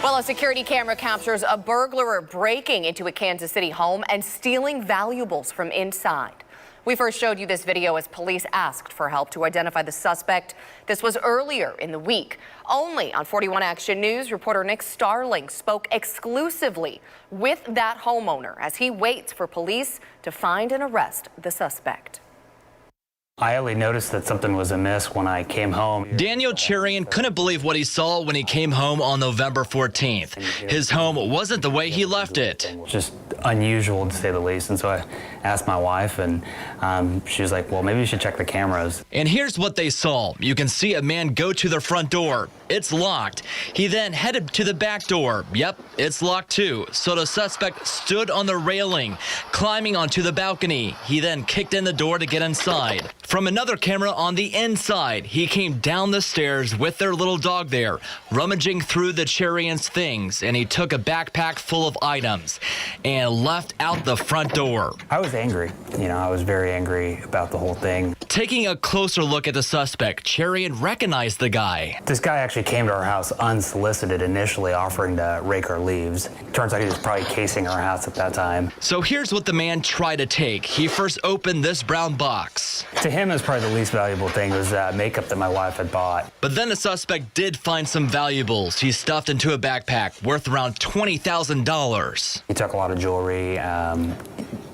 Well, a security camera captures a burglar breaking into a Kansas City home and stealing valuables from inside. We first showed you this video as police asked for help to identify the suspect. This was earlier in the week. Only on 41 Action News, reporter Nick Starling spoke exclusively with that homeowner as he waits for police to find and arrest the suspect. I only noticed that something was amiss when I came home. Daniel Cherian couldn't believe what he saw when he came home on November 14th. His home wasn't the way he left it. Just unusual, to say the least. And so I asked my wife, and she was like, well, maybe you should check the cameras. And here's what they saw. You can see a man go to the front door. It's locked. He then headed to the back door. Yep, it's locked too. So the suspect stood on the railing, climbing onto the balcony. He then kicked in the door to get inside. From another camera on the inside, he came down the stairs with their little dog there, rummaging through the Cherian's things, and he took a backpack full of items and left out the front door. I was angry. I was very angry about the whole thing. Taking a closer look at the suspect, Cherian recognized the guy. This guy actually came to our house unsolicited, initially offering to rake our leaves. Turns out he was probably casing our house at that time. So here's what the man tried to take. He first opened this brown box. To him, it was probably the least valuable thing. It was makeup that my wife had bought. But then the suspect did find some valuables. He stuffed into a backpack worth around $20,000. He took a lot of jewelry,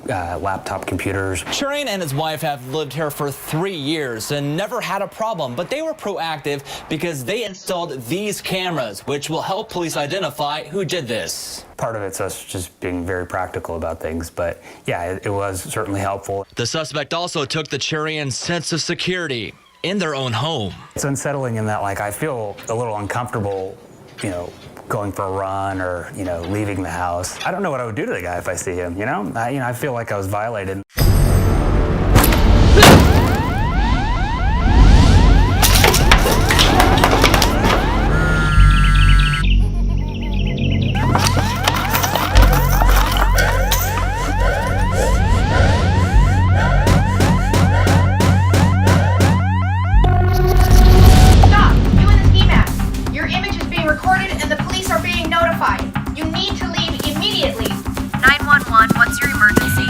laptop computers. Cherian and his wife have lived here for 3 years and never had a problem, but they were proactive because they installed these cameras, which will help police identify who did this. Part of it's us just being very practical about things, but yeah, it was certainly helpful. The suspect also took the Cherian's sense of security in their own home. It's unsettling in that, I feel a little uncomfortable, going for a run or, leaving the house. I don't know what I would do to the guy if I see him, I feel like I was violated. You need to leave immediately. 911, what's your emergency?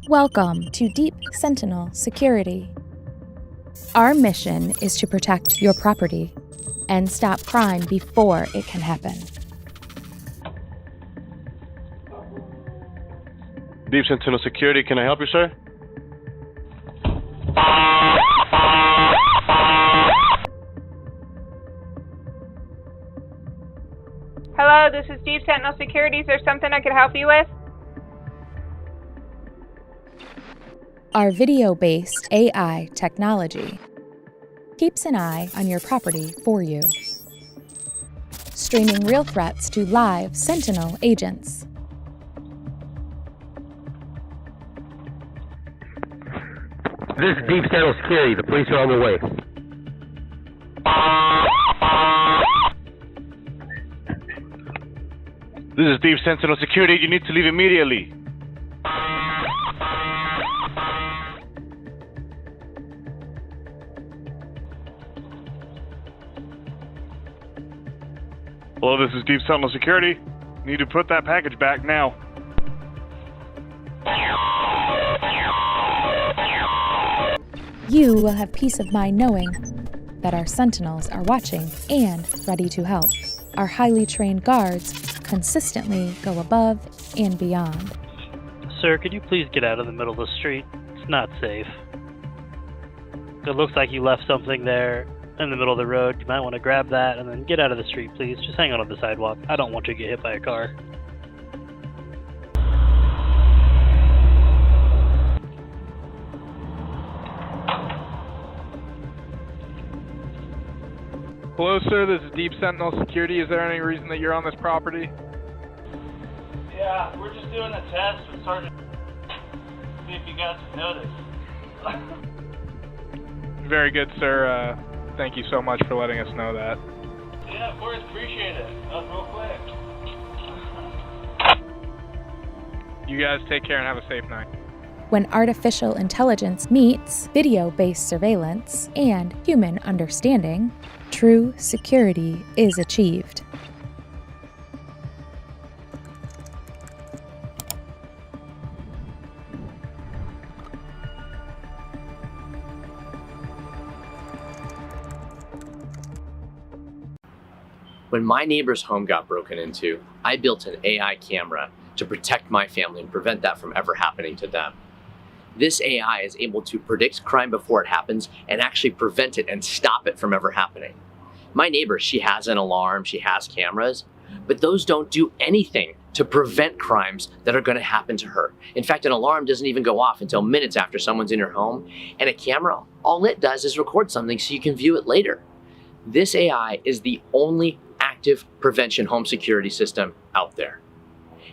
Welcome to Deep Sentinel Security. Our mission is to protect your property and stop crime before it can happen. Deep Sentinel Security, can I help you, sir? Hello, this is Deep Sentinel Security. Is there something I could help you with? Our video-based AI technology keeps an eye on your property for you, streaming real threats to live Sentinel agents. This is Deep Sentinel Security. The police are on their way. This is Deep Sentinel Security. You need to leave immediately. Hello, this is Deep Sentinel Security. Need to put that package back now. You will have peace of mind knowing that our Sentinels are watching and ready to help. Our highly trained guards consistently go above and beyond. Sir, could you please get out of the middle of the street? It's not safe. It looks like you left something there in the middle of the road. You might want to grab that and then get out of the street, please. Just hang out on the sidewalk. I don't want you to get hit by a car. Hello, sir. This is Deep Sentinel Security. Is there any reason that you're on this property? Yeah, we're just doing a test with Sergeant. See if you guys have noticed. Very good, sir. Thank you so much for letting us know that. Yeah, of course, appreciate it. That was real quick. You guys take care and have a safe night. When artificial intelligence meets video-based surveillance and human understanding, true security is achieved. When my neighbor's home got broken into, I built an AI camera to protect my family and prevent that from ever happening to them. This AI is able to predict crime before it happens and actually prevent it and stop it from ever happening. My neighbor, she has an alarm, she has cameras, but those don't do anything to prevent crimes that are going to happen to her. In fact, an alarm doesn't even go off until minutes after someone's in your home, and a camera, all it does is record something so you can view it later. This AI is the only active prevention home security system out there.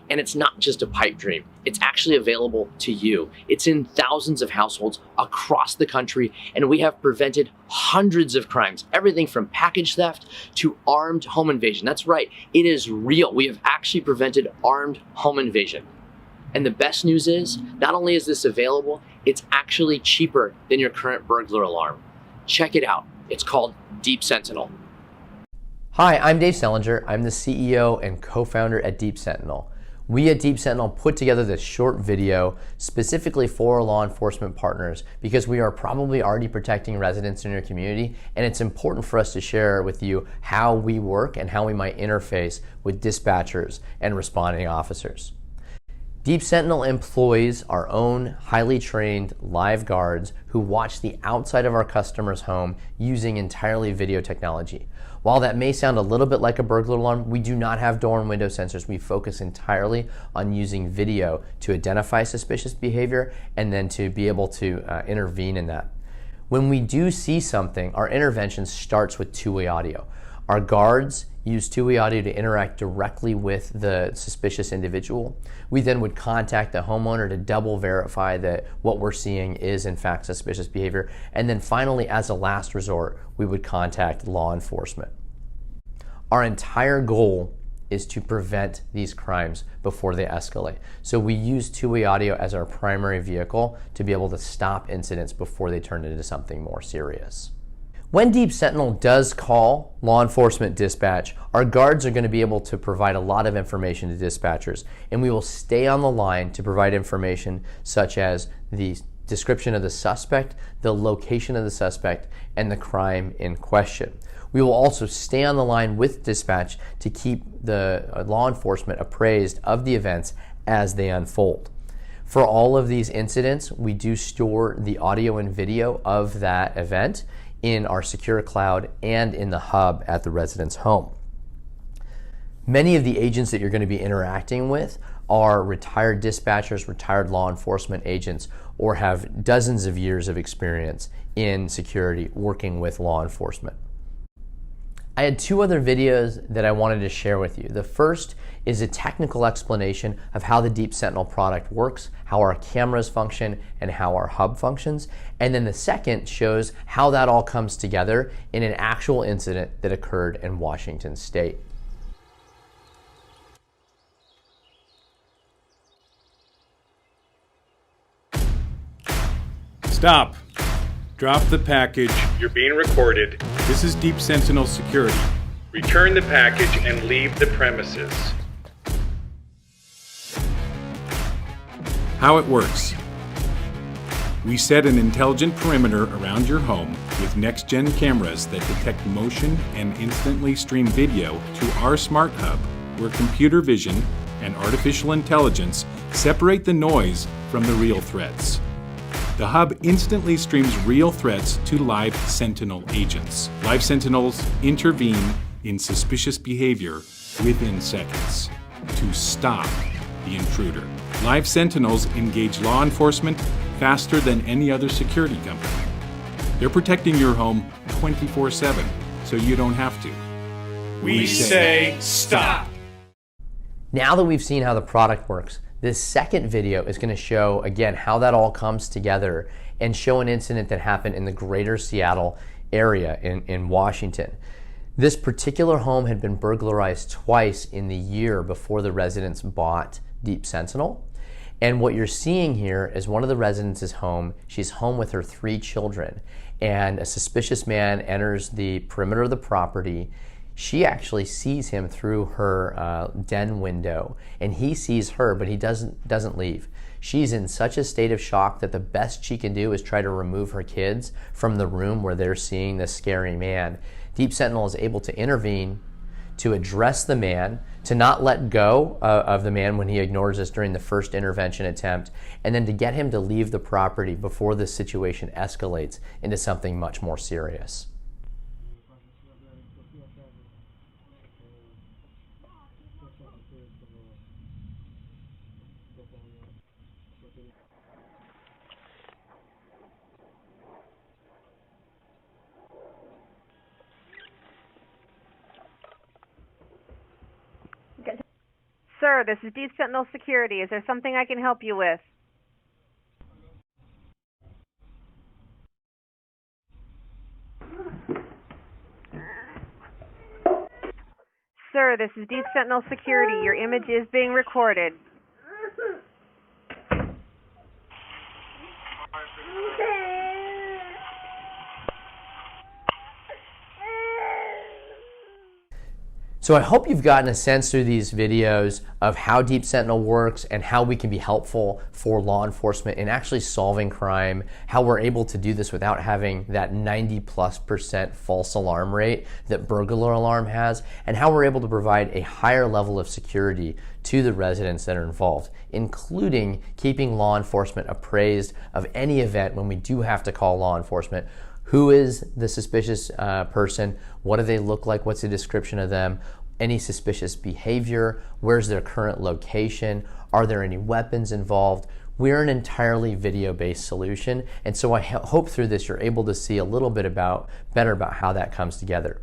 And it's not just a pipe dream. It's actually available to you. It's in thousands of households across the country, and we have prevented hundreds of crimes, everything from package theft to armed home invasion. That's right, it is real. We have actually prevented armed home invasion. And the best news is, not only is this available, it's actually cheaper than your current burglar alarm. Check it out. It's called Deep Sentinel. Hi, I'm Dave Sellinger. I'm the CEO and co-founder at Deep Sentinel. We at Deep Sentinel put together this short video specifically for law enforcement partners because we are probably already protecting residents in your community, and it's important for us to share with you how we work and how we might interface with dispatchers and responding officers. Deep Sentinel employs our own highly trained live guards who watch the outside of our customer's home using entirely video technology. While that may sound a little bit like a burglar alarm, we do not have door and window sensors. We focus entirely on using video to identify suspicious behavior and then to be able to intervene in that. When we do see something, our intervention starts with two-way audio. Our guards use two-way audio to interact directly with the suspicious individual. We then would contact the homeowner to double verify that what we're seeing is in fact suspicious behavior. And then finally, as a last resort, we would contact law enforcement. Our entire goal is to prevent these crimes before they escalate. So we use two-way audio as our primary vehicle to be able to stop incidents before they turn into something more serious. When Deep Sentinel does call law enforcement dispatch, our guards are going to be able to provide a lot of information to dispatchers, and we will stay on the line to provide information such as the description of the suspect, the location of the suspect, and the crime in question. We will also stay on the line with dispatch to keep the law enforcement appraised of the events as they unfold. For all of these incidents, we do store the audio and video of that event in our secure cloud and in the hub at the resident's home. Many of the agents that you're going to be interacting with are retired dispatchers, retired law enforcement agents, or have dozens of years of experience in security working with law enforcement. I had two other videos that I wanted to share with you. The first is a technical explanation of how the Deep Sentinel product works, how our cameras function, and how our hub functions. And then the second shows how that all comes together in an actual incident that occurred in Washington State. Stop. Drop the package. You're being recorded. This is Deep Sentinel Security. Return the package and leave the premises. How it works. We set an intelligent perimeter around your home with next-gen cameras that detect motion and instantly stream video to our smart hub, where computer vision and artificial intelligence separate the noise from the real threats. The hub instantly streams real threats to live Sentinel agents. Live Sentinels intervene in suspicious behavior within seconds to stop the intruder. Live Sentinels engage law enforcement faster than any other security company. They're protecting your home 24/7, so you don't have to. We say stop! Now that we've seen how the product works, this second video is going to show, again, how that all comes together and show an incident that happened in the greater Seattle area in Washington. This particular home had been burglarized twice in the year before the residents bought Deep Sentinel. And what you're seeing here is one of the residents is home. She's home with her 3 children, and a suspicious man enters the perimeter of the property. She actually sees him through her den window, and he sees her, but he doesn't leave. She's in such a state of shock that the best she can do is try to remove her kids from the room where they're seeing this scary man. Deep Sentinel is able to intervene, to address the man, to not let go of the man when he ignores us during the first intervention attempt, and then to get him to leave the property before the situation escalates into something much more serious. Sir, this is Deep Sentinel Security. Is there something I can help you with? Sir, this is Deep Sentinel Security. Your image is being recorded. So I hope you've gotten a sense through these videos of how Deep Sentinel works and how we can be helpful for law enforcement in actually solving crime, how we're able to do this without having that 90+% false alarm rate that burglar alarm has, and how we're able to provide a higher level of security to the residents that are involved, including keeping law enforcement appraised of any event when we do have to call law enforcement. Who is the suspicious person? What do they look like? What's the description of them? Any suspicious behavior? Where's their current location? Are there any weapons involved? We're an entirely video-based solution, and so I hope through this you're able to see a little bit better about how that comes together.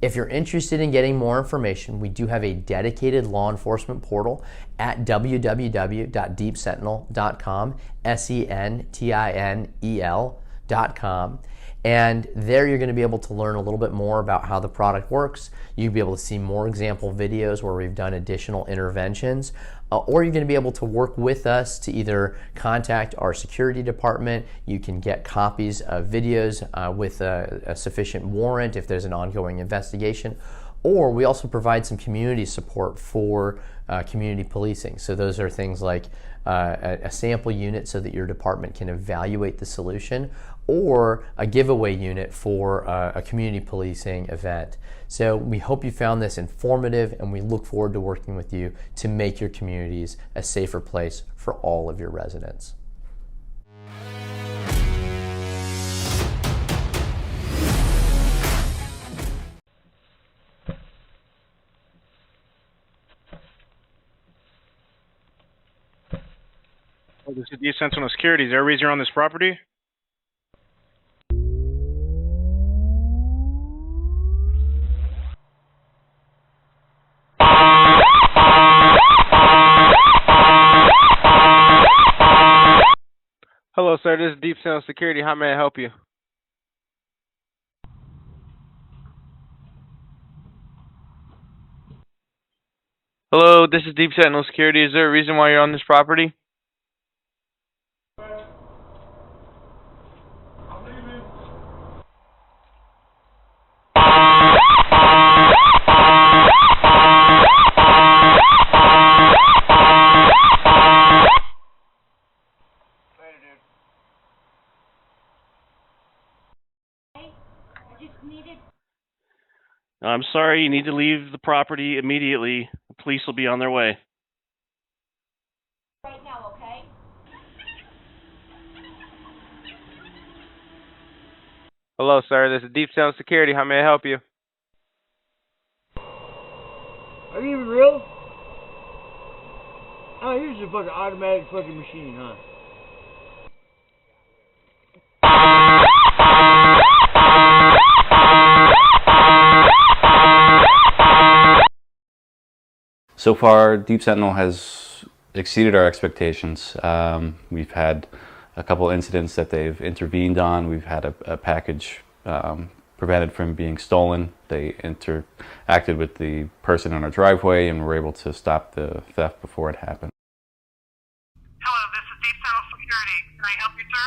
If you're interested in getting more information, we do have a dedicated law enforcement portal at www.deepsentinel.com, SENTINEL.com. And there you're going to be able to learn a little bit more about how the product works. You'll be able to see more example videos where we've done additional interventions, or you're going to be able to work with us to either contact our security department. You can get copies of videos with a sufficient warrant if there's an ongoing investigation. Or we also provide some community support for community policing. So those are things like a sample unit so that your department can evaluate the solution, or a giveaway unit for a community policing event. So we hope you found this informative, and we look forward to working with you to make your communities a safer place for all of your residents. Oh, this is Deep Sentinel Security. Is there a reason you're on this property? Hello, sir. This is Deep Sentinel Security. How may I help you? Hello, this is Deep Sentinel Security. Is there a reason why you're on this property? I'm sorry, you need to leave the property immediately. The police will be on their way. Right now, okay? Hello, sir. This is Deep Sentinel Security. How may I help you? Are you even real? Oh, here's a fucking automatic fucking machine, huh? So far, Deep Sentinel has exceeded our expectations. We've had a couple incidents that they've intervened on. We've had a package prevented from being stolen. They interacted with the person on our driveway and were able to stop the theft before it happened. Hello, this is Deep Sentinel Security. Can I help you, sir?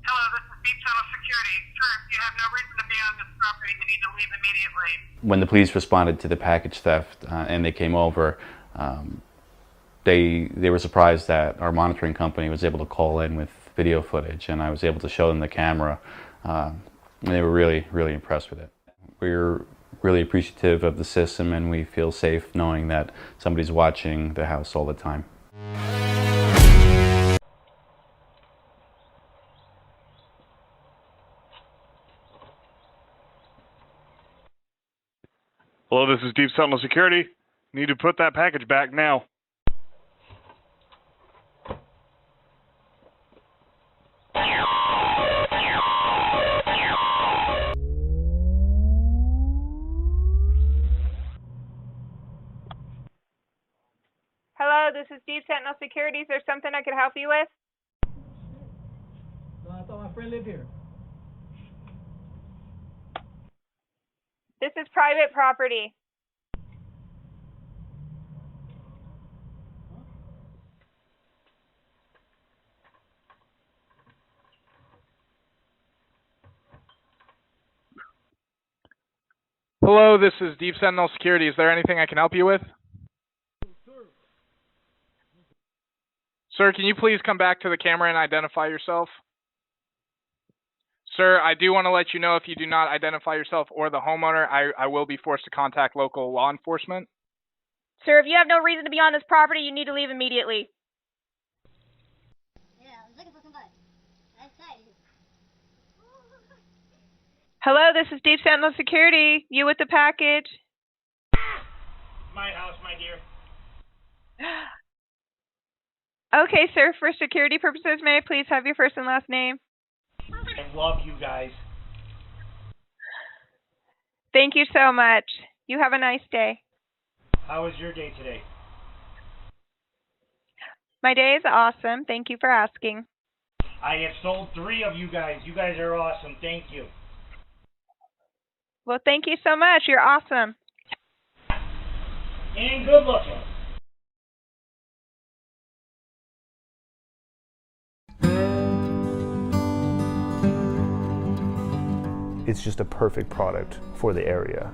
Hello, this is Deep Sentinel Security. Sir, if you have no reason to be on this property, you need to leave immediately. When the police responded to the package theft and they came over, they were surprised that our monitoring company was able to call in with video footage, and I was able to show them the camera, and they were really, really impressed with it. We're really appreciative of the system, and we feel safe knowing that somebody's watching the house all the time. Hello, this is Deep Sentinel Security. Need to put that package back now. Hello, this is Deep Sentinel Security. Is there something I could help you with? No, I thought my friend lived here. This is private property. Hello, this is Deep Sentinel Security. Is there anything I can help you with? Sir, can you please come back to the camera and identify yourself? Sir, I do want to let you know if you do not identify yourself or the homeowner, I will be forced to contact local law enforcement. Sir, if you have no reason to be on this property, you need to leave immediately. Hello, this is Deep Sentinel Security. You with the package? My house, my dear. Okay, sir. For security purposes, may I please have your first and last name? I love you guys. Thank you so much. You have a nice day. How was your day today? My day is awesome. Thank you for asking. I have sold 3 of you guys. You guys are awesome. Thank you. Well, thank you so much. You're awesome. And good looking. It's just a perfect product for the area,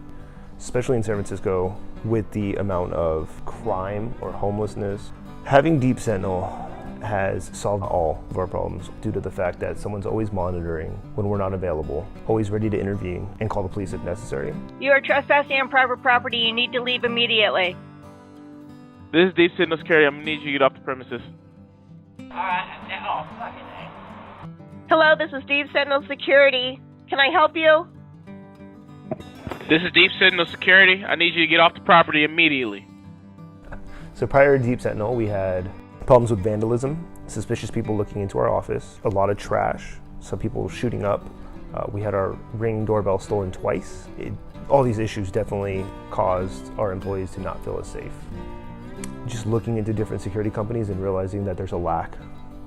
especially in San Francisco with the amount of crime or homelessness. Having Deep Sentinel has solved all of our problems due to the fact that someone's always monitoring when we're not available, always ready to intervene and call the police if necessary. You are trespassing on private property. You need to leave immediately. This is Deep Sentinel Security. I'm gonna need you to get off the premises. Hello, this is Deep Sentinel Security. Can I help you? This is Deep Sentinel Security. I need you to get off the property immediately. So prior to Deep Sentinel, we had problems with vandalism, suspicious people looking into our office, a lot of trash, some people shooting up. We had our Ring doorbell stolen twice. All these issues definitely caused our employees to not feel as safe. Just looking into different security companies and realizing that there's a lack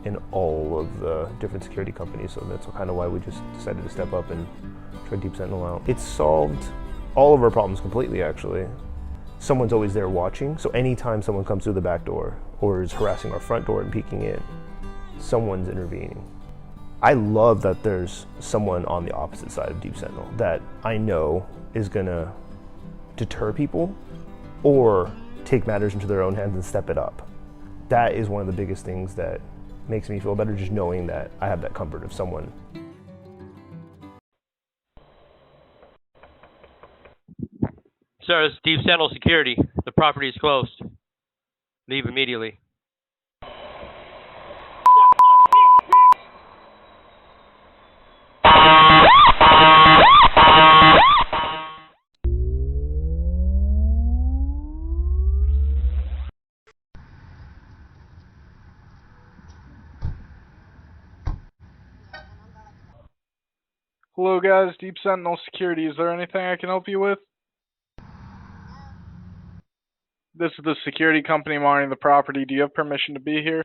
in all of the different security companies, so that's kind of why we just decided to step up and try Deep Sentinel out. It's solved all of our problems completely, actually. Someone's always there watching, so anytime someone comes through the back door or is harassing our front door and peeking in, someone's intervening. I love that there's someone on the opposite side of Deep Sentinel that I know is gonna deter people or take matters into their own hands and step it up. That is one of the biggest things that makes me feel better, just knowing that I have that comfort of someone. Sir, this is Deep Sentinel Security. The property is closed. Leave immediately. Hello guys, Deep Sentinel Security. Is there anything I can help you with? This is the security company monitoring the property. Do you have permission to be here?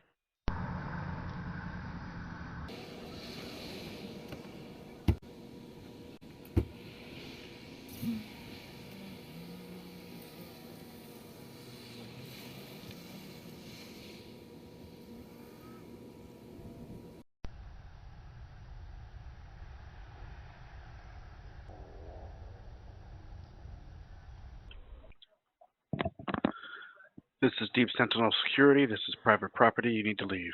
This is Deep Sentinel Security. This is private property. You need to leave.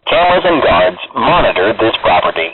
Cameras and guards monitor this property.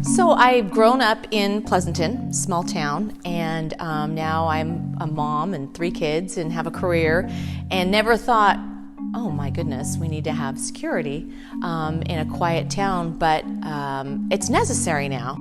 So I've grown up in Pleasanton, small town, and now I'm a mom and 3 kids and have a career, and never thought, oh my goodness, we need to have security in a quiet town, but it's necessary now.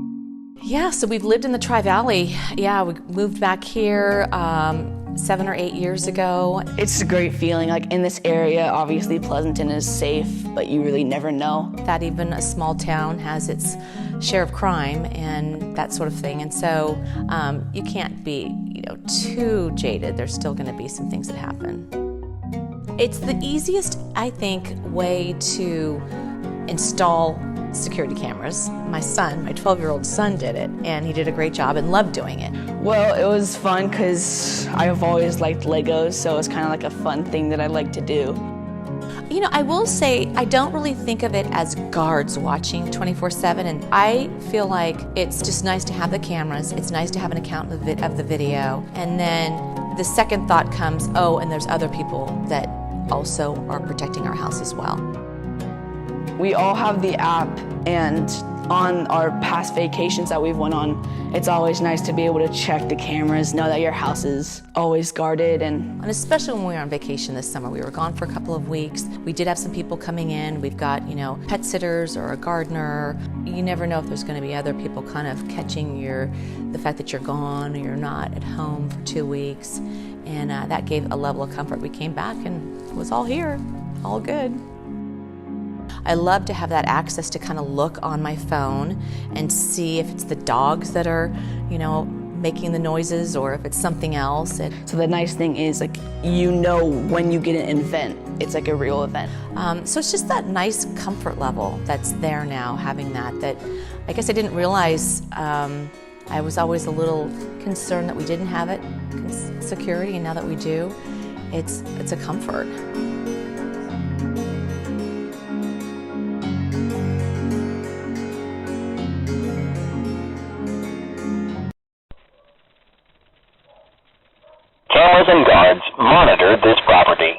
Yeah, so we've lived in the Tri-Valley. Yeah, we moved back here 7 or 8 years ago. It's a great feeling. Like in this area, obviously Pleasanton is safe, but you really never know. That even a small town has its share of crime and that sort of thing. And so you can't be, too jaded. There's still gonna be some things that happen. It's the easiest, I think, way to install security cameras. My son, my 12-year-old son did it, and he did a great job and loved doing it. Well, it was fun because I've always liked Legos, so it's kind of like a fun thing that I like to do. I will say I don't really think of it as guards watching 24/7, and I feel like it's just nice to have the cameras. It's nice to have an account of the video, and then the second thought comes, oh, and there's other people that also are protecting our house as well. We all have the app, and on our past vacations that we've went on, it's always nice to be able to check the cameras, know that your house is always guarded. And especially when we were on vacation this summer, we were gone for a couple of weeks. We did have some people coming in. We've got, pet sitters or a gardener. You never know if there's going to be other people kind of catching the fact that you're gone or you're not at home for 2 weeks. And that gave a level of comfort. We came back and it was all here, all good. I love to have that access to kind of look on my phone and see if it's the dogs that are, making the noises or if it's something else. So the nice thing is, when you get an event, it's like a real event. So it's just that nice comfort level that's there now, having that I guess I didn't realize. I was always a little concerned that we didn't have it, security, and now that we do, it's a comfort. Cameras and guards monitor this property.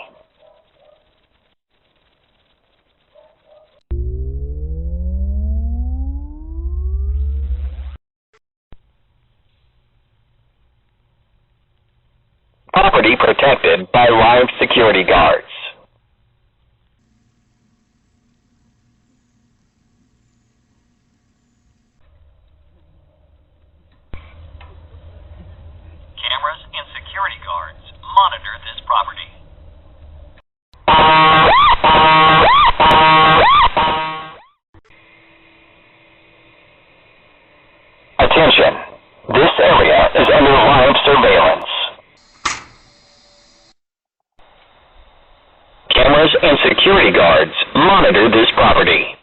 Property protected by live security guards. Cameras and security guards monitor this property. Attention, this area is under live surveillance. Cameras and security guards monitor this property.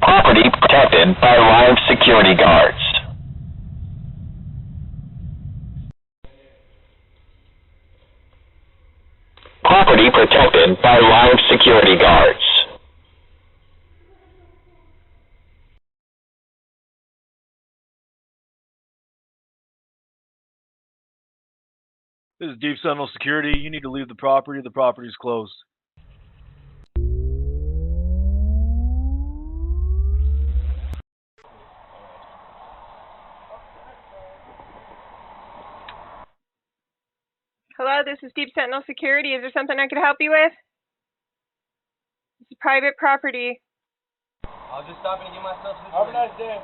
Property protected by live security guards. property protected by live security guards. This is Deep Sentinel Security. You need to leave the property. The property is closed. Hello, this is Deep Sentinel Security. Is there something I could help you with? It's a private property. I was just stopping to get myself situated. Have a nice day.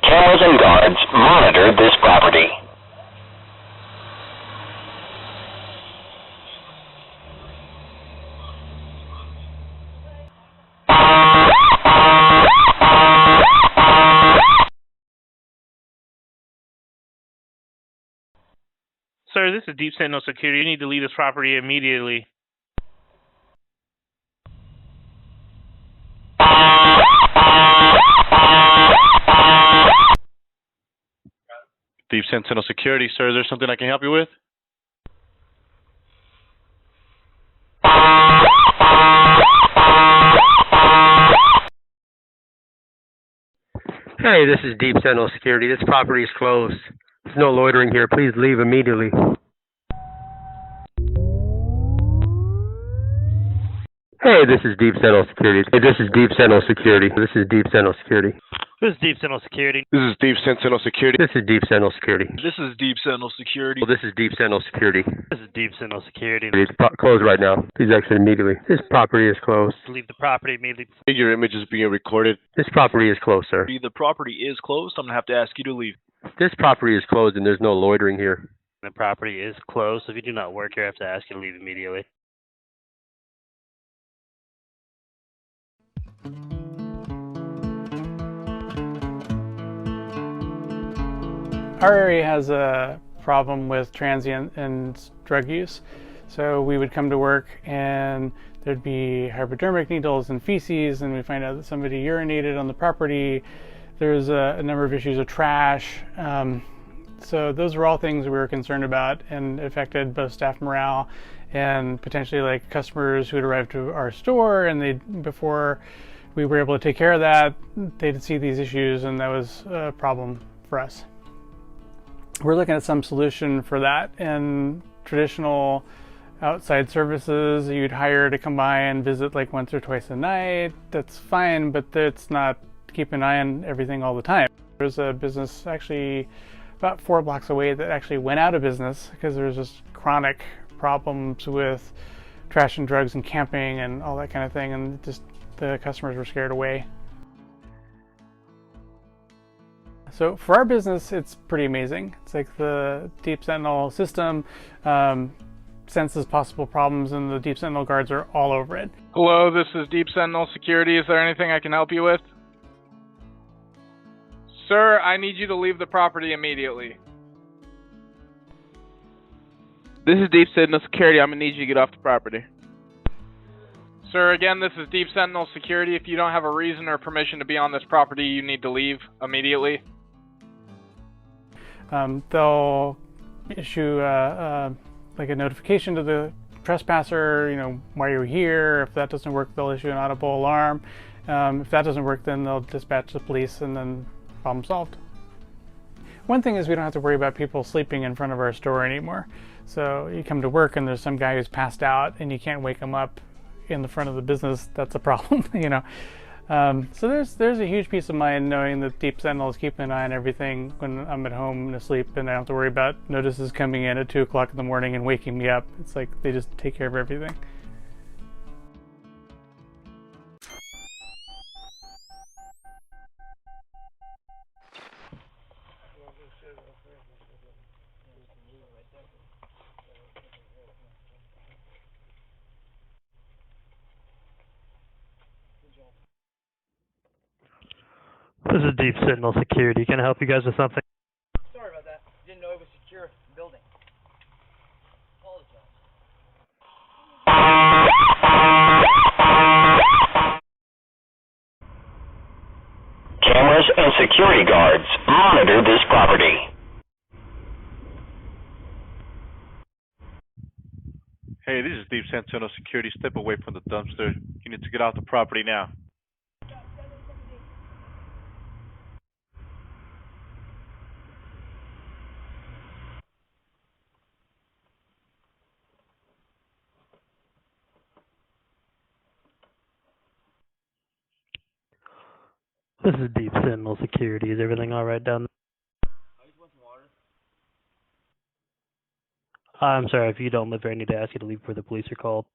Cameras and guards monitor this property. Sir, this is Deep Sentinel Security. You need to leave this property immediately. Deep Sentinel Security, sir. Is there something I can help you with? Hey, this is Deep Sentinel Security. This property is closed. There's no loitering here. Please leave immediately. Hey, this is Deep Sentinel Security. Hey, this is Deep Sentinel Security. This is Deep Sentinel Security. This is Deep Sentinel Security. This is Deep Sentinel Security. This is Deep Sentinel Security. This is Deep Sentinel Security. This is Deep Sentinel Security. This is Deep Sentinel Security. It's closed right now. Please exit immediately. This property is closed. Leave the property immediately. Your image is being recorded. This property is closed, sir. The property is closed. I'm going to have to ask you to leave. This property is closed and there's no loitering here. The property is closed. If you do not work here, I have to ask you to leave immediately. Our area has a problem with transient and drug use. So we would come to work and there'd be hypodermic needles and feces, and we find out that somebody urinated on the property. There's a number of issues of trash. So those were all things we were concerned about and affected both staff morale and potentially like customers who had arrived to our store, and before we were able to take care of that, they'd see these issues, and that was a problem for us. We're looking at some solution for that, and traditional outside services you'd hire to come by and visit like once or twice a night. That's fine, but it's not keep an eye on everything all the time. There's a business actually about 4 blocks away that actually went out of business because there's just chronic problems with trash and drugs and camping and all that kind of thing, and just the customers were scared away. So for our business, it's pretty amazing. It's like the Deep Sentinel system senses possible problems, and the Deep Sentinel guards are all over it. Hello, this is Deep Sentinel Security. Is there anything I can help you with? Sir, I need you to leave the property immediately. This is Deep Sentinel Security. I'm going to need you to get off the property. Sir, again, this is Deep Sentinel Security. If you don't have a reason or permission to be on this property, you need to leave immediately. They'll issue like a notification to the trespasser, you know, why you're here. If that doesn't work, they'll issue an audible alarm. If that doesn't work, then they'll dispatch the police, and then problem solved. One thing is we don't have to worry about people sleeping in front of our store anymore. So you come to work and there's some guy who's passed out and you can't wake him up in the front of the business. That's a problem, you know. So there's a huge peace of mind knowing that Deep Sentinel is keeping an eye on everything when I'm at home and asleep, and I don't have to worry about notices coming in at 2 o'clock in the morning and waking me up. It's like they just take care of everything. This is Deep Sentinel Security. Can I help you guys with something? Sorry about that. Didn't know it was secure building. Apologize. Cameras and security guards monitor this property. Hey, this is Deep Sentinel Security. Step away from the dumpster. You need to get off the property now. This is Deep Sentinel Security. Is everything all right down there? I'm sorry, if you don't live here, I need to ask you to leave before the police are called.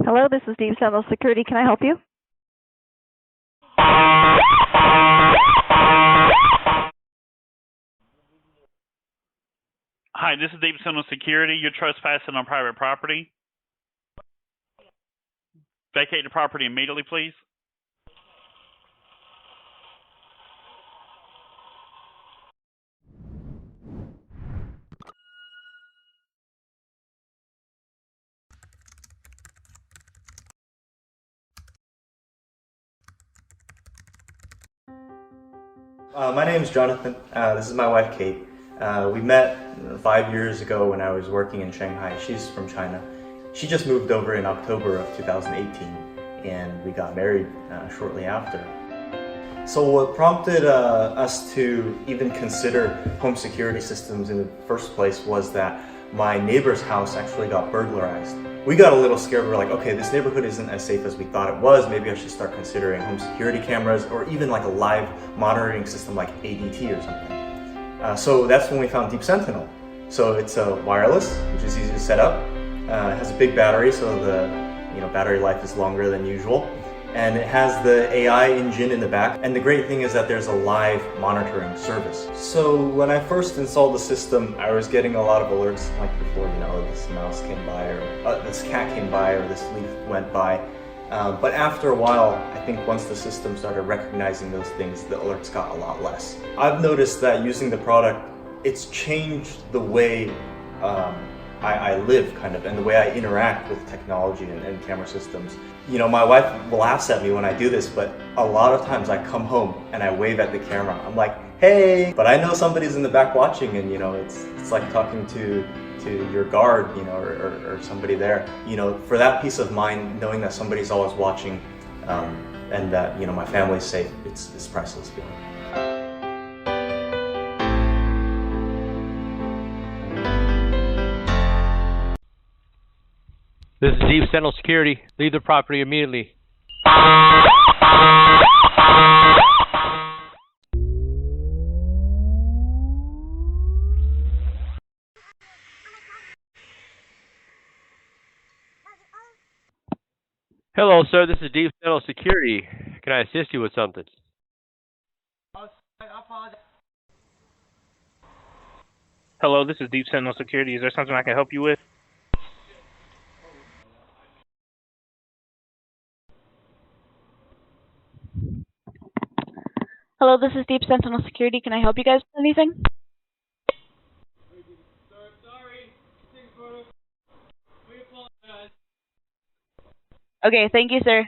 Hello, this is Deep Sentinel Security. Can I help you? Hi, this is Deep Sentinel Security. You're trespassing on private property. Vacate the property immediately, please. My name is Jonathan. This is my wife, Kate. We met 5 years ago when I was working in Shanghai. She's from China. She just moved over in October of 2018, and we got married shortly after. So what prompted us to even consider home security systems in the first place was that my neighbor's house actually got burglarized. We got a little scared. We're like, okay, this neighborhood isn't as safe as we thought it was. Maybe I should start considering home security cameras or even like a live monitoring system like ADT or something. So that's when we found Deep Sentinel. So it's wireless, which is easy to set up. It has a big battery, so the battery life is longer than usual. And it has the AI engine in the back. And the great thing is that there's a live monitoring service. So when I first installed the system, I was getting a lot of alerts like before, this mouse came by, or this cat came by, or this leaf went by. But after a while, I think once the system started recognizing those things, the alerts got a lot less. I've noticed that using the product, it's changed the way I live, kind of, and the way I interact with technology and camera systems. My wife laughs at me when I do this, but a lot of times I come home and I wave at the camera. I'm like, hey, but I know somebody's in the back watching, and it's like talking to your guard, or somebody there. For that peace of mind, knowing that somebody's always watching, and that my family's safe, it's priceless feeling. This is Deep Sentinel Security. Leave the property immediately. Hello, sir. This is Deep Sentinel Security. Can I assist you with something? Hello, this is Deep Sentinel Security. Is there something I can help you with? Hello, this is Deep Sentinel Security. Can I help you guys with anything? Okay, thank you, sir.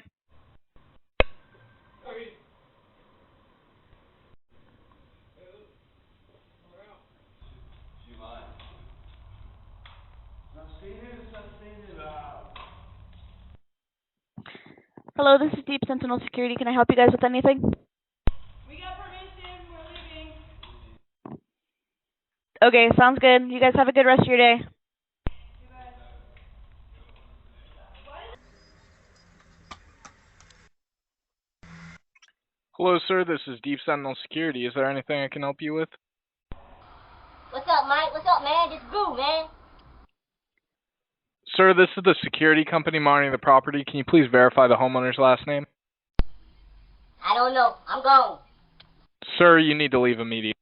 Hello, this is Deep Sentinel Security. Can I help you guys with anything? We got permission. We're leaving. Okay, sounds good. You guys have a good rest of your day. Hello, sir. This is Deep Sentinel Security. Is there anything I can help you with? What's up, Mike? What's up, man? Just Boo, man. Sir, this is the security company monitoring the property. Can you please verify the homeowner's last name? I don't know. I'm gone. Sir, you need to leave immediately.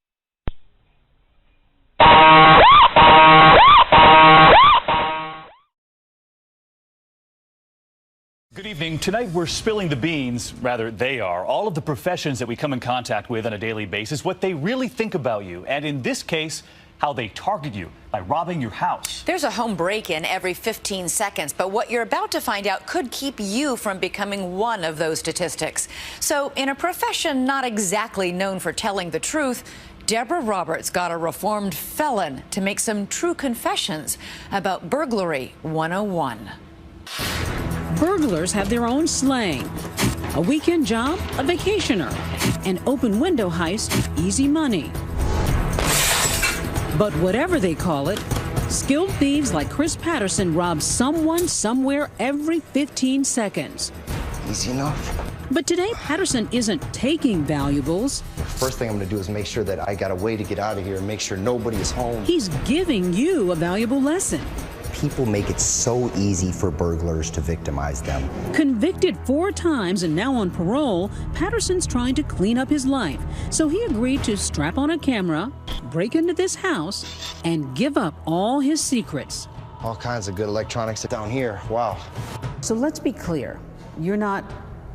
Good evening. Tonight we're spilling the beans, rather they are, all of the professions that we come in contact with on a daily basis, what they really think about you, and in this case, how they target you by robbing your house. There's a home break-in every 15 seconds, but what you're about to find out could keep you from becoming one of those statistics. So in a profession not exactly known for telling the truth, Deborah Roberts got a reformed felon to make some true confessions about burglary 101. Burglars have their own slang. A weekend job, a vacationer. An open window heist, easy money. But whatever they call it, skilled thieves like Chris Patterson rob someone somewhere every 15 seconds. Easy enough. But today, Patterson isn't taking valuables. First thing I'm going to do is make sure that I got a way to get out of here and make sure nobody is home. He's giving you a valuable lesson. People make it so easy for burglars to victimize them. Convicted 4 times and now on parole, Patterson's trying to clean up his life. So he agreed to strap on a camera, break into this house, and give up all his secrets. All kinds of good electronics down here. Wow. So let's be clear. You're not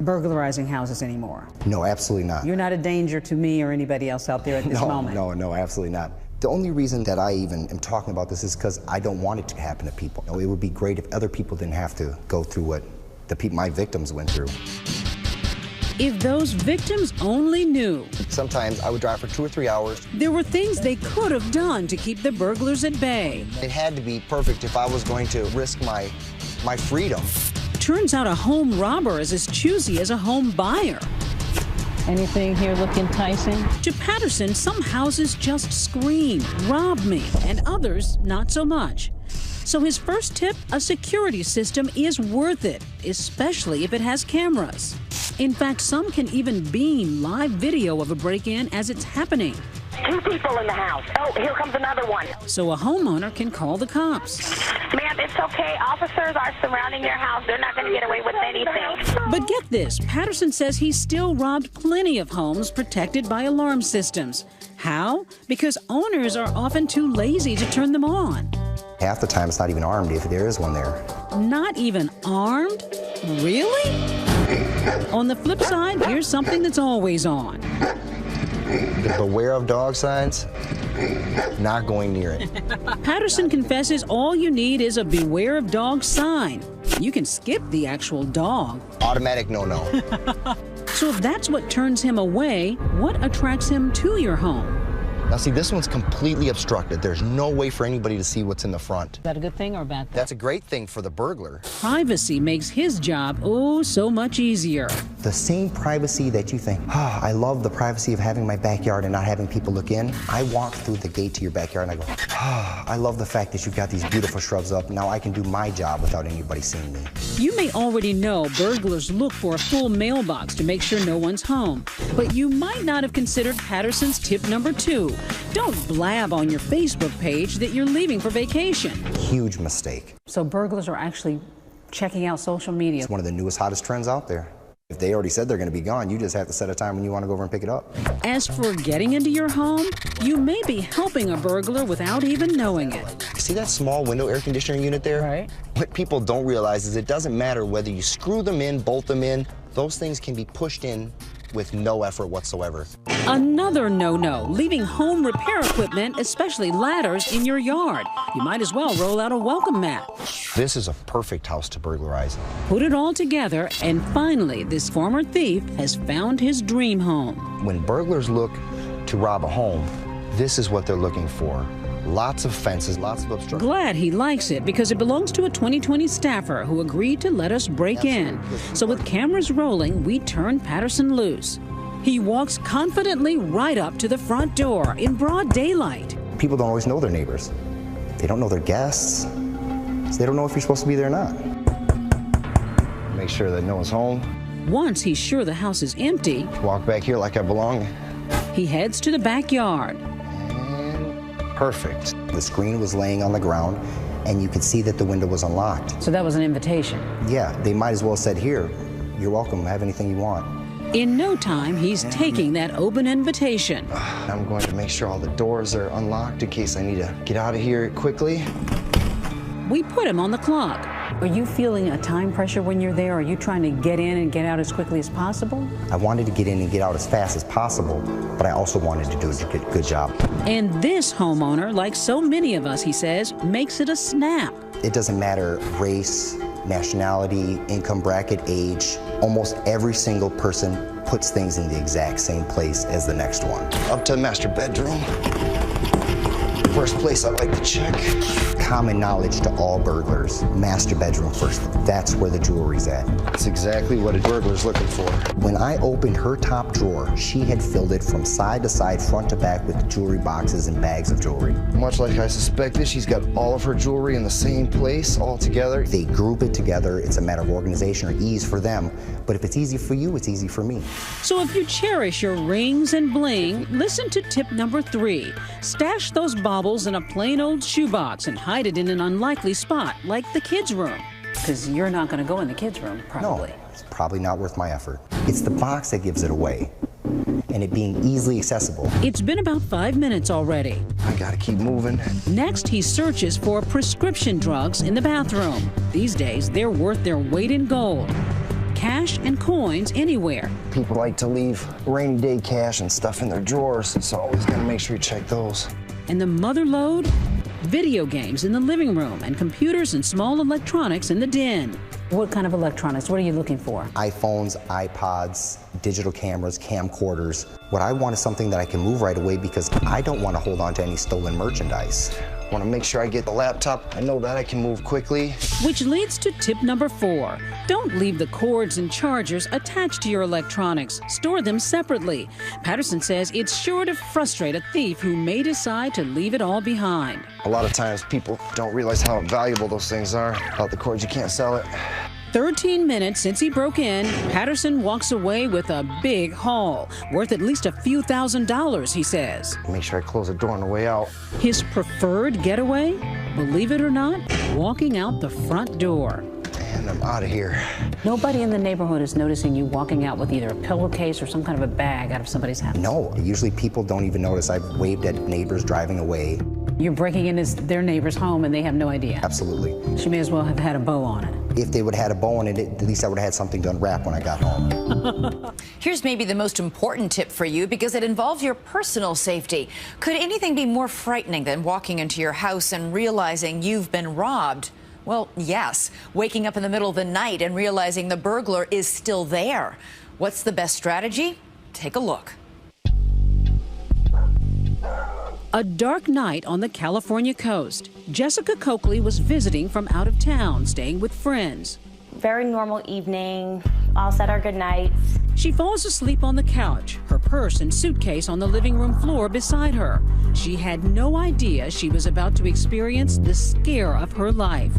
burglarizing houses anymore. No, absolutely not. You're not a danger to me or anybody else out there at this moment. No, absolutely not. The only reason that I even am talking about this is because I don't want it to happen to people. It would be great if other people didn't have to go through what my victims went through. If those victims only knew. Sometimes I would drive for 2 or 3 hours. There were things they could have done to keep the burglars at bay. It had to be perfect if I was going to risk my freedom. Turns out a home robber is as choosy as a home buyer. Anything here look enticing? To Patterson, some houses just scream, rob me, and others not so much. So his first tip, a security system is worth it, especially if it has cameras. In fact, some can even beam live video of a break-in as it's happening. 2 people in the house. Oh, here comes another one. So a homeowner can call the cops. Ma'am, it's okay. Officers are surrounding your house. They're not going to get away with anything. But get this, Patterson says he still robbed plenty of homes protected by alarm systems. How? Because owners are often too lazy to turn them on. Half the time it's not even armed if there is one there. Not even armed? Really? On the flip side, here's something that's always on. The beware of dog signs, not going near it. Patterson confesses all you need is a beware of dog sign. You can skip the actual dog. Automatic no-no. So if that's what turns him away, what attracts him to your home? Now see, this one's completely obstructed. There's no way for anybody to see what's in the front. Is that a good thing or a bad thing? That's a great thing for the burglar. Privacy makes his job, oh, so much easier. The same privacy that you think, I love the privacy of having my backyard and not having people look in. I walk through the gate to your backyard and I go, I love the fact that you've got these beautiful shrubs up. Now I can do my job without anybody seeing me. You may already know burglars look for a full mailbox to make sure no one's home. But you might not have considered Patterson's tip number 2. Don't blab on your Facebook page that you're leaving for vacation. Huge mistake. So burglars are actually checking out social media. It's one of the newest, hottest trends out there. If they already said they're going to be gone, you just have to set a time when you want to go over and pick it up. As for getting into your home, you may be helping a burglar without even knowing it. See that small window air conditioning unit there? Right. What people don't realize is it doesn't matter whether you screw them in, bolt them in, those things can be pushed in with no effort whatsoever. Another no-no, leaving home repair equipment, especially ladders, in your yard. You might as well roll out a welcome mat. This is a perfect house to burglarize. Put it all together, and finally, this former thief has found his dream home. When burglars look to rob a home, this is what they're looking for. Lots of fences, lots of obstructions. Glad he likes it because it belongs to a 2020 staffer who agreed to let us break in. So with cameras rolling, we turn Patterson loose. He walks confidently right up to the front door in broad daylight. People don't always know their neighbors. They don't know their guests. So they don't know if you're supposed to be there or not. Make sure that no one's home. Once he's sure the house is empty, walk back here like I belong. He heads to the backyard. Perfect. The screen was laying on the ground, and you could see that the window was unlocked. So that was an invitation? Yeah, they might as well have said, here, you're welcome, have anything you want. In no time, he's taking that open invitation. I'm going to make sure all the doors are unlocked in case I need to get out of here quickly. We put him on the clock. Are you feeling a time pressure when you're there? Are you trying to get in and get out as quickly as possible? I wanted to get in and get out as fast as possible, but I also wanted to do a good job. And this homeowner, like so many of us, he says, makes it a snap. It doesn't matter race, nationality, income bracket, age. Almost every single person puts things in the exact same place as the next one. Up to the master bedroom. First place I like to check. Common knowledge to all burglars. Master bedroom first. That's where the jewelry's at. That's exactly what a burglar's looking for. When I opened her top drawer, she had filled it from side to side, front to back with jewelry boxes and bags of jewelry. Much like I suspected, she's got all of her jewelry in the same place, all together. They group it together. It's a matter of organization or ease for them. But if it's easy for you, it's easy for me. So if you cherish your rings and bling, listen to tip number 3. Stash those baubles in a plain old shoebox and hide it in an unlikely spot, like the kids' room. Because you're not going to go in the kids' room, probably. No, it's probably not worth my effort. It's the box that gives it away, and it being easily accessible. It's been about 5 minutes already. I gotta keep moving. Next, he searches for prescription drugs in the bathroom. These days, they're worth their weight in gold. Cash and coins anywhere. People like to leave rainy day cash and stuff in their drawers, so always gotta make sure you check those. And the mother lode? Video games in the living room and computers and small electronics in the den. What kind of electronics? What are you looking for? iPhones, iPods, digital cameras, camcorders. What I want is something that I can move right away because I don't want to hold on to any stolen merchandise. I want to make sure I get the laptop. I know that I can move quickly. Which leads to tip number 4. Don't leave the cords and chargers attached to your electronics. Store them separately. Patterson says it's sure to frustrate a thief who may decide to leave it all behind. A lot of times people don't realize how valuable those things are. Without the cords, you can't sell it. 13 minutes since he broke in, Patterson walks away with a big haul, worth at least a few $1,000s, he says. Make sure I close the door on the way out. His preferred getaway? Believe it or not, walking out the front door. And I'm out of here. Nobody in the neighborhood is noticing you walking out with either a pillowcase or some kind of a bag out of somebody's house. No, usually people don't even notice. I've waved at neighbors driving away. You're breaking into their neighbor's home and they have no idea. Absolutely. She may as well have had a bow on it. If they would have had a bow on it, at least I would have had something to unwrap when I got home. Here's maybe the most important tip for you because it involves your personal safety. Could anything be more frightening than walking into your house and realizing you've been robbed? Well, yes. Waking up in the middle of the night and realizing the burglar is still there. What's the best strategy? Take a look. A dark night on the California coast. Jessica Coakley was visiting from out of town, staying with friends. Very normal evening, all said our goodnights. She falls asleep on the couch, her purse and suitcase on the living room floor beside her. She had no idea she was about to experience the scare of her life.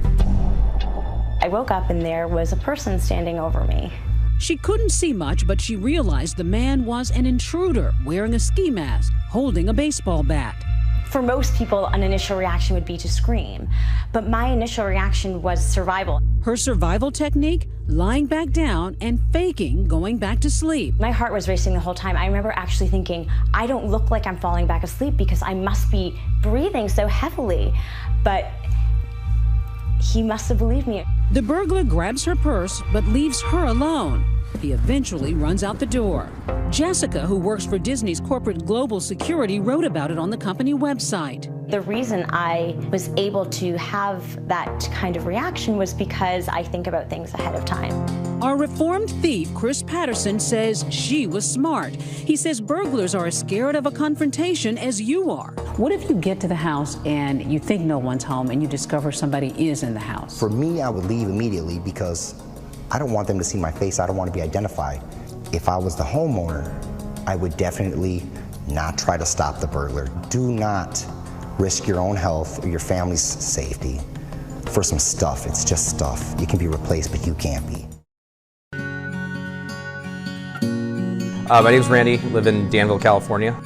I woke up and there was a person standing over me. She couldn't see much, but she realized the man was an intruder wearing a ski mask, holding a baseball bat. For most people, an initial reaction would be to scream, but my initial reaction was survival. Her survival technique? Lying back down and faking going back to sleep. My heart was racing the whole time. I remember actually thinking, I don't look like I'm falling back asleep because I must be breathing so heavily. But he must have believed me. The burglar grabs her purse but leaves her alone. He eventually runs out the door. Jessica, who works for Disney's corporate global security, wrote about it on the company website. The reason I was able to have that kind of reaction was because I think about things ahead of time. Our reformed thief, Chris Patterson, says she was smart. He says burglars are as scared of a confrontation as you are. What if you get to the house and you think no one's home and you discover somebody is in the house? For me, I would leave immediately because I don't want them to see my face. I don't want to be identified. If I was the homeowner, I would definitely not try to stop the burglar. Do not risk your own health or your family's safety for some stuff. It's just stuff. You can be replaced, but you can't be. My name's Randy, live in Danville, California.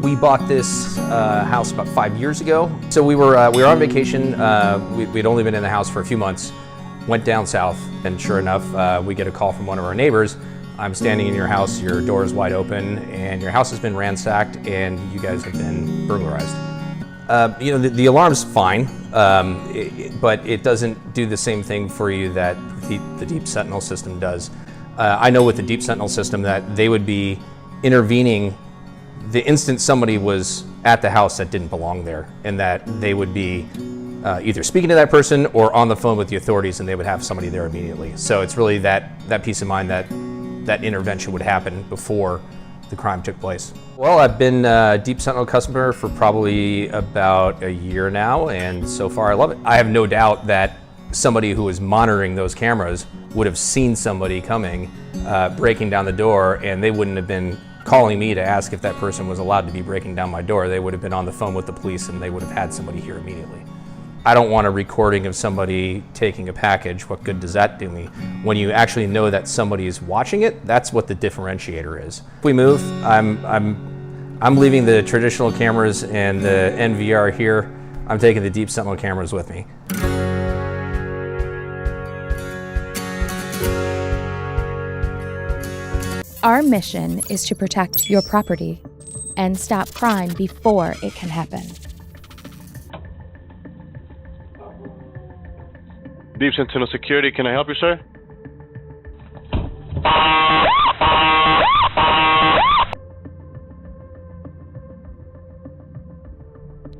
We bought this house about 5 years ago. So we were on vacation. We'd only been in the house for a few months. Went down south, and sure enough, we get a call from one of our neighbors. I'm standing in your house, your door is wide open, and your house has been ransacked, and you guys have been burglarized. The alarm's fine, but it doesn't do the same thing for you that the Deep Sentinel system does. I know with the Deep Sentinel system that they would be intervening the instant somebody was at the house that didn't belong there, and that they would be either speaking to that person or on the phone with the authorities, and they would have somebody there immediately. So it's really that peace of mind that intervention would happen before the crime took place. Well, I've been a Deep Sentinel customer for probably about a year now, and so far I love it. I have no doubt that somebody who was monitoring those cameras would have seen somebody coming, breaking down the door, and they wouldn't have been calling me to ask if that person was allowed to be breaking down my door. They would have been on the phone with the police, and they would have had somebody here immediately. I don't want a recording of somebody taking a package. What good does that do me? When you actually know that somebody is watching it, that's what the differentiator is. If we move, I'm leaving the traditional cameras and the NVR here. I'm taking the Deep Sentinel cameras with me. Our mission is to protect your property and stop crime before it can happen. Deep Sentinel Security, can I help you, sir?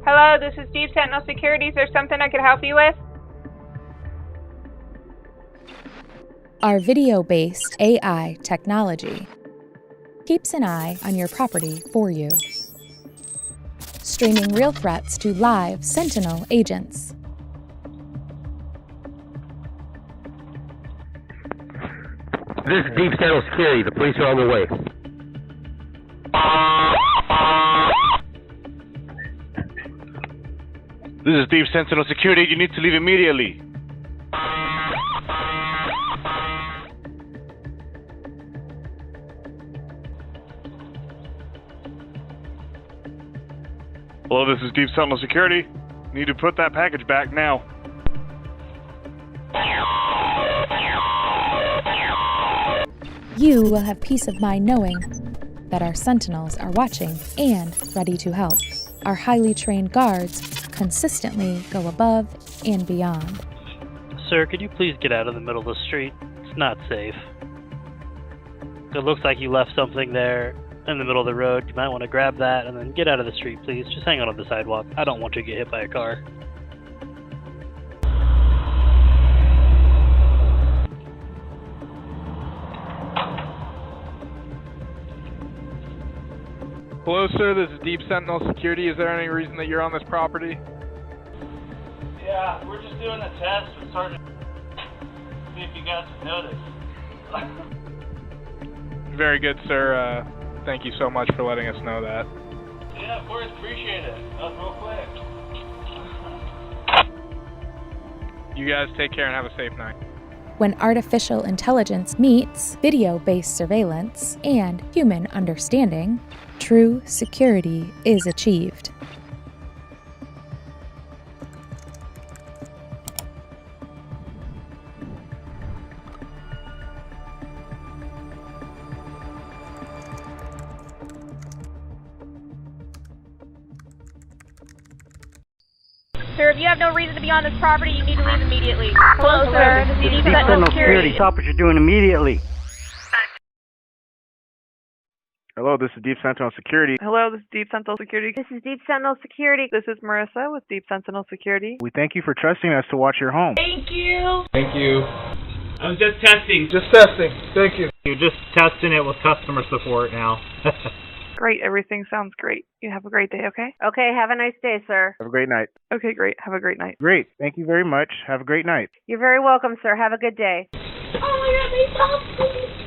Hello, this is Deep Sentinel Security. Is there something I could help you with? Our video-based AI technology keeps an eye on your property for you, streaming real threats to live Sentinel agents. This is Deep Sentinel Security. The police are on their way. This is Deep Sentinel Security. You need to leave immediately. Hello, this is Deep Sentinel Security. Need to put that package back now. You will have peace of mind knowing that our Sentinels are watching and ready to help. Our highly trained guards consistently go above and beyond. Sir, could you please get out of the middle of the street? It's not safe. It looks like you left something there in the middle of the road. You might want to grab that and then get out of the street, please. Just hang out on the sidewalk. I don't want you to get hit by a car. Hello, sir. This is Deep Sentinel Security. Is there any reason that you're on this property? Yeah, we're just doing a test with Sergeant. See if you guys notice. Very good, sir. Thank you so much for letting us know that. Yeah, of course, appreciate it. That was real quick. You guys take care and have a safe night. When artificial intelligence meets video-based surveillance and human understanding, true security is achieved. Sir, if you have no reason to be on this property, you need to leave immediately. Hello, sir. This is Deep Sentinel Security. Stop what you're doing immediately. Hello, this is Deep Sentinel Security. Hello, this is Deep Sentinel Security. This is Deep Sentinel Security. This is Marissa with Deep Sentinel Security. We thank you for trusting us to watch your home. Thank you. Thank you. I was just testing. Just testing. Thank you. You're just testing it with customer support now. Great. Everything sounds great. You have a great day, okay? Okay, have a nice day, sir. Have a great night. Okay, great. Have a great night. Great. Thank you very much. Have a great night. You're very welcome, sir. Have a good day. Oh my God, they stopped me.